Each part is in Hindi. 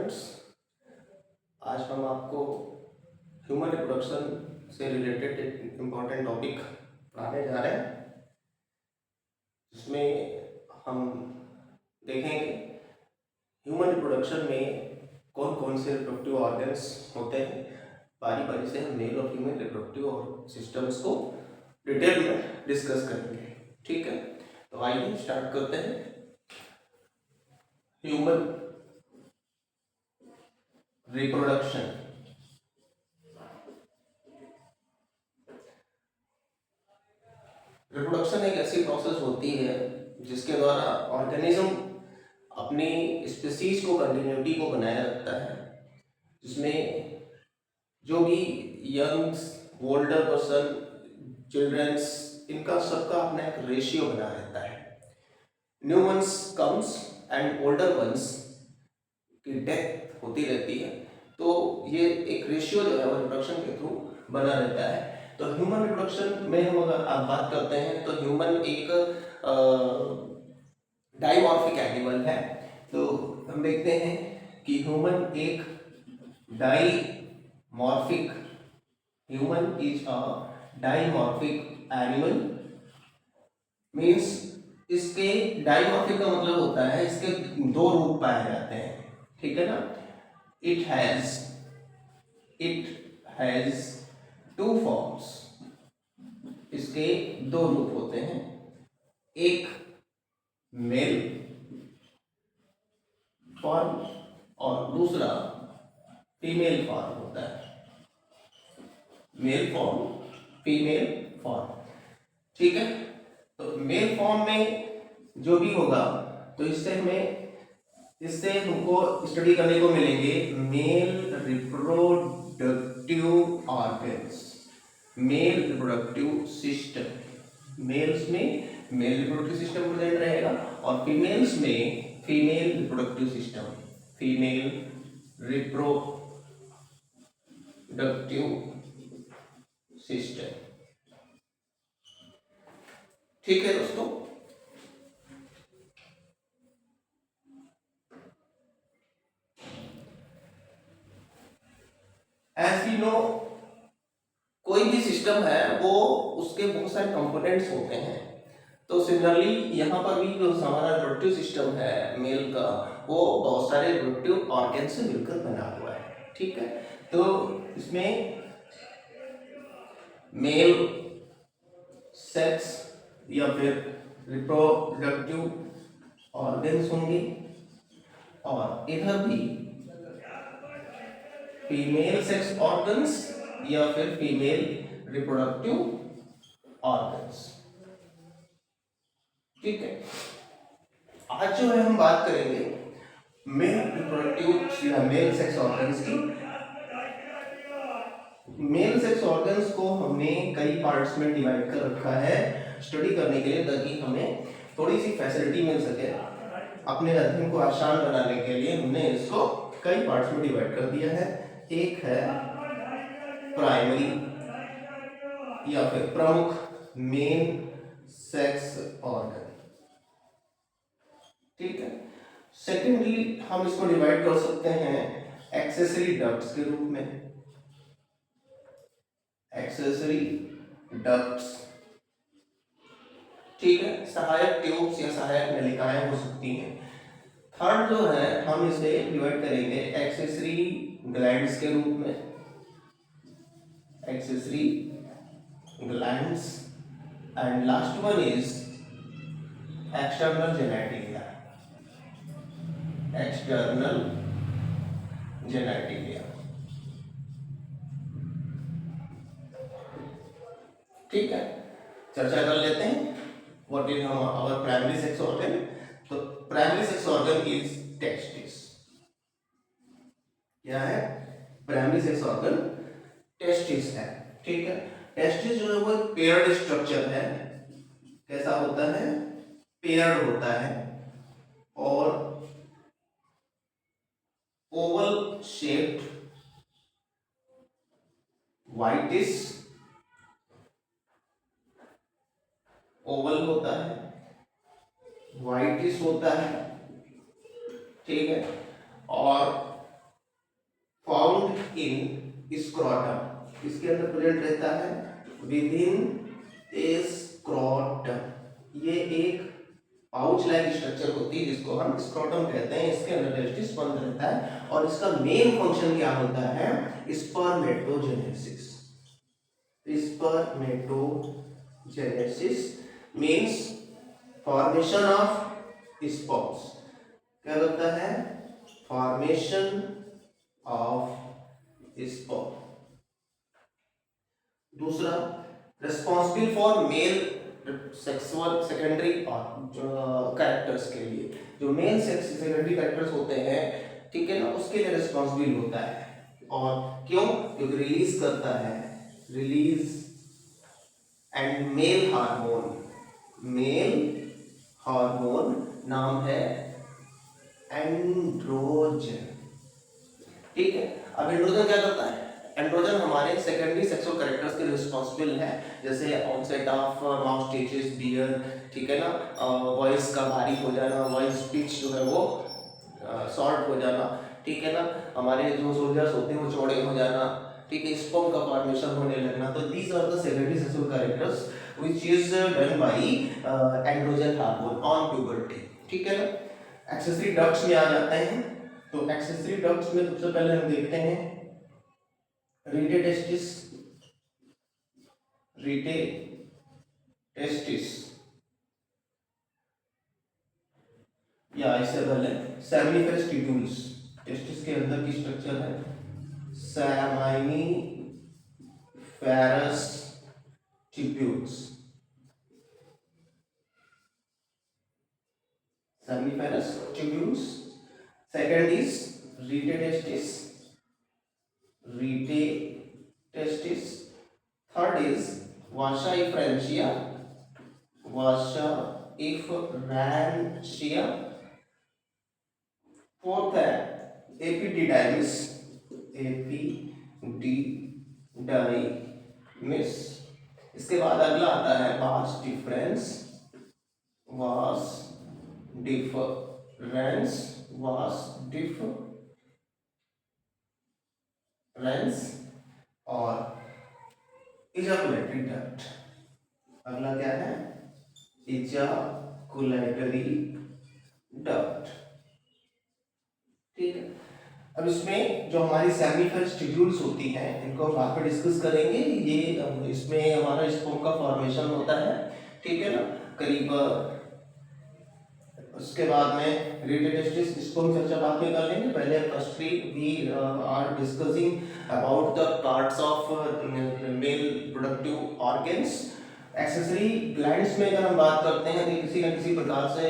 स्टूडेंट्स, आज हम आपको ह्यूमन रिप्रोडक्शन से रिलेटेड एक इम्पॉर्टेंट टॉपिक पढ़ाने जा रहे हैं, जिसमें हम देखेंगे ह्यूमन रिप्रोडक्शन में कौन कौन से रिप्रोडक्टिव ऑर्गन्स होते हैं। बारी बारी से हम मेल और फीमेल रिप्रोडक्टिव और सिस्टम्स को डिटेल में डिस्कस करेंगे। ठीक है, तो आइए स्टार्ट करते हैं। ह्यूमन रिप्रोडक्शन रिप्रोडक्शन एक ऐसी प्रोसेस होती है जिसके द्वारा ऑर्गेनिज्म अपनी स्पीसीज को कंटिन्यूटी को बनाए रखता है, जिसमें जो भी यंग्स, ओल्डर पर्सन, चिल्ड्रंस, इनका सबका अपना एक रेशियो बना रहता है। New ones comes and older ones की डेथ होती रहती है, तो ये एक रेशियो जो है वो रिप्रोडक्शन के थ्रू बना रहता है। तो ह्यूमन रिप्रोडक्शन में हम अगर आप बात करते हैं तो ह्यूमन एक डाइमॉर्फिक एनिमल है। तो हम देखते हैं कि ह्यूमन एक dimorphic human is a dimorphic animal. Means इसके डाइमॉर्फिक का मतलब होता है इसके दो रूप पाए जाते हैं। ठीक है ना, इट हैज टू फॉर्म्स। इसके दो रूप होते हैं, एक मेल फॉर्म और दूसरा फीमेल फॉर्म होता है। Male form, female form. ठीक है, तो मेल फॉर्म में जो भी होगा तो इससे हमको स्टडी करने को मिलेंगे male reproductive organs, male reproductive system. Males में मेल रिप्रोडक्टिव सिस्टम प्रेजेंट रहेगा और फीमेल्स में female reproductive system, female reproductive system. ठीक है दोस्तों, एज वी नो कोई भी सिस्टम है वो उसके बहुत सारे कंपोनेंट्स होते हैं। तो सिमिलरली यहाँ पर भी जो हमारा रिप्रोडक्टिव सिस्टम है मेल का, वो बहुत सारे रिप्रोडक्टिव ऑर्गन से मिलकर बना हुआ है। ठीक है, तो इसमें मेल सेक्स या फिर रिप्रोडक्टिव ऑर्गन्स होंगे और इधर भी फीमेल सेक्स ऑर्गन्स या फिर फीमेल रिप्रोडक्टिव ऑर्गन्स। ठीक है, आज जो है हम बात करेंगे मेल रिप्रोडक्टिव या मेल सेक्स ऑर्गन्स की। मेल सेक्स ऑर्गन्स को हमने कई पार्ट्स में डिवाइड कर रखा है स्टडी करने के लिए, ताकि हमें थोड़ी सी फैसिलिटी मिल सके। अपने अध्ययन को आसान बनाने के लिए हमने इसको कई पार्ट्स में डिवाइड कर दिया है। एक है प्राइमरी या फिर प्रमुख मेन सेक्स ऑर्गन। ठीक है, सेकेंडली हम इसको डिवाइड कर सकते हैं एक्सेसरी डक्ट्स के रूप में। एक्सेसरी डक्ट्स, ठीक है, सहायक ट्यूब्स या सहायक नलिकाएं हो सकती हैं। थर्ड जो है हम इसे डिवाइड करेंगे एक्सेसरी ग्लैंड्स के रूप में। Accessory glands and last one is external genitalia. External genitalia. ठीक है, चर्चा कर लेते हैं what is our primary sex organ. तो primary sex organ is testis. क्या है? प्राइमरी सेक्स ऑर्गन टेस्टिस है। ठीक है, टेस्टिस जो है वो पेयर्ड स्ट्रक्चर है। कैसा होता है? पेयर्ड होता है और ओवल शेप्ड, व्हाइटिश ओवल होता है, व्हाइटिश होता है। ठीक है, और इन स्क्रोटम, इसके अंदर प्रेजेंट रहता है विद इन स्क्रोटम। ये एक पाउच लाइक स्ट्रक्चर होती है जिसको हम स्क्रोटम कहते हैं, इसके अंदर टेस्टिस बंद रहता है और इसका मेन फंक्शन क्या होता है, spermatogenesis. Spermatogenesis means formation of sperms. क्या होता है, फॉर्मेशन ऑफ स्पर्म। दूसरा, responsible for male sexual secondary characters के लिए, जो मेल सेक्स सेकेंडरी कैरेक्टर्स होते हैं, ठीक है ना, उसके लिए रिस्पॉन्सिबल होता है। और क्यों, क्योंकि रिलीज करता है, रिलीज एंड मेल हार्मोन नाम है एंड्रोजन। ठीक है, अब एंड्रोजन क्या करता है, एंड्रोजन हमारे सेकेंडरी सेक्सुअल कैरेक्टर्स के रिस्पॉन्सिबल है, जैसे onset of moustaches, beard, ठीक है ना, वॉइस का भारी हो जाना, वॉइस पिच जो है वो शॉर्ट हो जाना, ठीक है ना, हमारे जो सोल्जर्स होते हैं वो चौड़े हो जाना, ठीक है, स्पर्म का फॉर्मेशन होने लगना। तो these are the secondary sexual characters which is done by androgen hormone on puberty. ठीक है ना, एक्सेसरी डक्ट्स में आ जाते हैं। तो एक्सेसरी डक्ट्स में सबसे पहले हम देखते हैं रीटे टेस्टिस या इससे पहले सेमिनिफरस ट्यूब्यूल्स। टेस्टिस के अंदर की स्ट्रक्चर है seminiferous tubules. Seminiferous tubules. Second is rete testis. Third is vasa efferentia. Fourth है एपिडिडाइमिस। इसके बाद अगला आता है वास डिफरेंस और इजाकुलेटरी डक्ट। अगला क्या है, इजाकुलेटरी डक्ट। ठीक है, अब इसमें जो हमारी सेमिनिफरस ट्यूब्यूल्स होती हैं इनको हम बाद में डिस्कस करेंगे। ये इसमें हमारा स्पर्म का फॉर्मेशन होता है, ठीक है ना, करीब उसके बाद में रीटे टेस्टिस, इसको हम चर्चा बाद में कर लेंगे। पहले firstly we are discussing about the parts of male productive organs. Accessory glands में अगर हम बात करते हैं तो किसी न किसी प्रकार से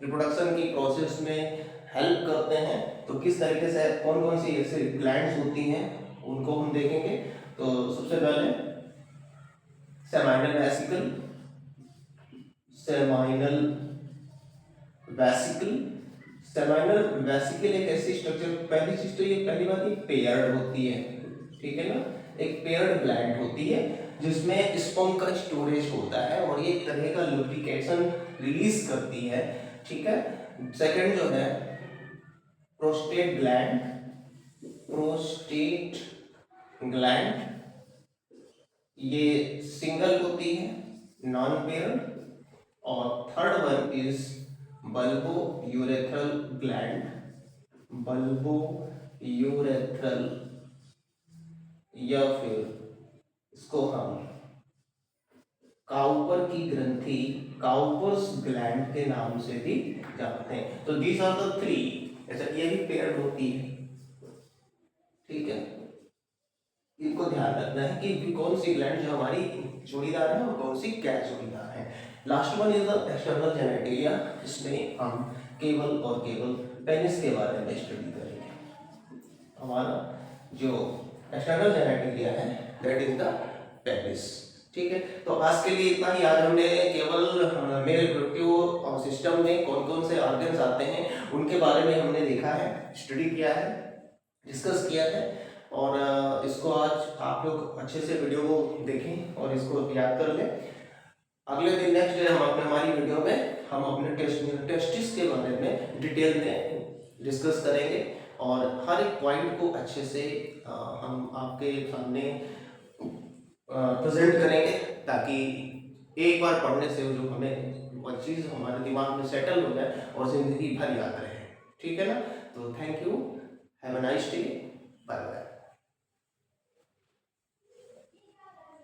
रिप्रोडक्शन की प्रोसेस में हेल्प करते हैं। तो किस तरीके से कौन कौन सी ऐसे ग्लैंड्स होती हैं उनको हम देखेंगे। तो सबसे पहले सेमाइनल वेसिकल एक ऐसी स्ट्रक्चर, पहली चीज तो ये पहली बात ये पेयर्ड होती है, ठीक है ना, एक पेयर्ड ग्लैंड होती है जिसमें स्पर्म का स्टोरेज होता है और ये एक तरह का लुब्रिकेशन रिलीज करती है, ठीक है। सेकंड जो है प्रोस्टेट ग्लैंड, ये सिंगल होती है, नॉन पेयर्ड। और third one is bulbo urethral gland, या फिर इसको हम काउपर की ग्रंथि, काउपर्स ग्लैंड के नाम से भी जानते हैं। तो दीज आर द थ्री, ऐसा ये भी पेयर्ड होती है, ठीक है। इनको ध्यान रखना है कि कौन सी ग्लैंड जो हमारी जोड़ीदार है और कौन सी गैर जोड़ीदार है। Last one is the external genitalia, इसमें हम केवल और केवल पेनिस के बारे में स्टडी करेंगे। हमारा जो एक्सटर्नल जेनेटिलिया है दैट इज द पेनिस, ठीक है। तो आज के लिए इतना ही। आज हमने केवल मेल रिप्रोडक्टिव सिस्टम में कौन कौन से ऑर्गन्स आते हैं उनके बारे में हमने देखा है, स्टडी किया है, डिस्कस किया है। और इसको आज आप लोग अच्छे से वीडियो को देखें और इसको याद कर लें। अगले दिन नेक्स्ट डे हम अपने हमारी वीडियो में हम अपने टेस्टिस के बारे में डिटेल में डिस्कस करेंगे। और हर एक पॉइंट को अच्छे से हम आपके सामने प्रेजेंट करेंगे, ताकि एक बार पढ़ने से जो हमें वो चीज़ हमारे दिमाग में सेटल हो जाए और ज़िंदगी भर याद रहे। ठीक है ना? तो thank you, have a nice day, bye bye.